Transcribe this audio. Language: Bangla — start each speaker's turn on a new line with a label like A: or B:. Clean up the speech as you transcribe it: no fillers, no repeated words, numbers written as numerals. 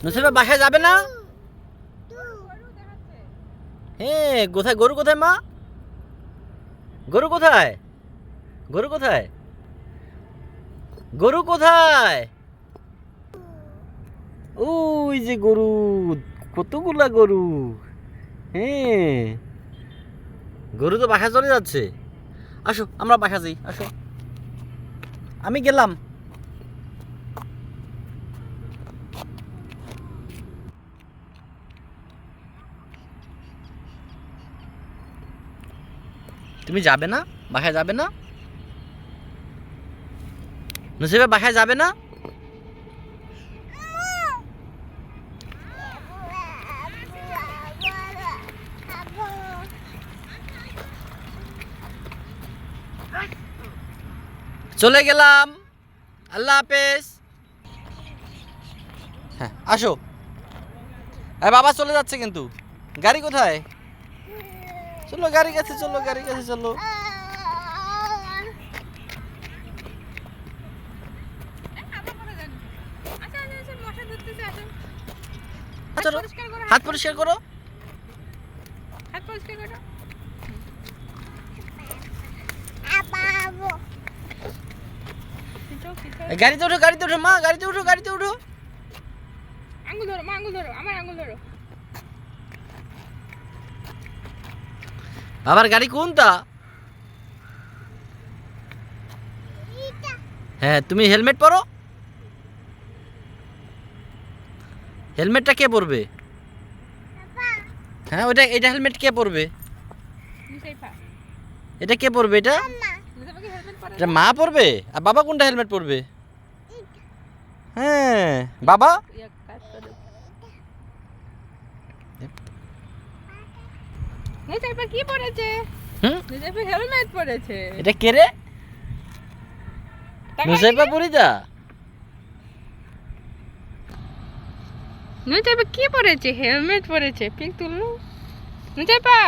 A: নুসাইবা বাসায় যাবে না? হ্যাঁ, কোথায় গরু? কোথায় মা? গরু কোথায়? গরু কোথায়? গরু কোথায়? ওই যে গরু, কতগুলা গরু। হ্যাঁ, গরু তো বাসায় চলে যাচ্ছে। আসো আমরা বাসা যাই, আসো। আমি গেলাম। তুমি যাবে না? বাসায় যাবে না? নুসাইবা বাসায় যাবে না? চলে গেলাম, আল্লাহ হাফেজ। হ্যাঁ আসো। বাবা চলে যাচ্ছে কিন্তু। গাড়ি কোথায়? চলো গাড়ি কাছে, চলো গাড়ি কাছে চলো। চলো হাত পরিষ্কার করো। গাড়িতে উঠো, গাড়িতে উঠো মা, গাড়িতে উঠো, গাড়িতে উঠো।
B: আঙ্গুল ধরো মা, আঙ্গুল ধরো, আমার আঙ্গুল ধরো।
A: বাবার গাড়ি কোনটা? হ্যাঁ, তুমি হেলমেট পরো। হেলমেটটা কে পরবে? হ্যাঁ, ওইটা, এটা হেলমেট কে পরবে? এটা কে পরবে? এটা এটা মা পরবে। আর বাবা কোনটা হেলমেট পরবে? হ্যাঁ, বাবা।
B: কি পড়েছে? হেলমেট পড়েছে।
A: এটা কে রে? নুসাইবা পরিদা।
B: নুসাইবা কি পড়েছে? হেলমেট পড়েছে। পিক তুললো নুসাইবা।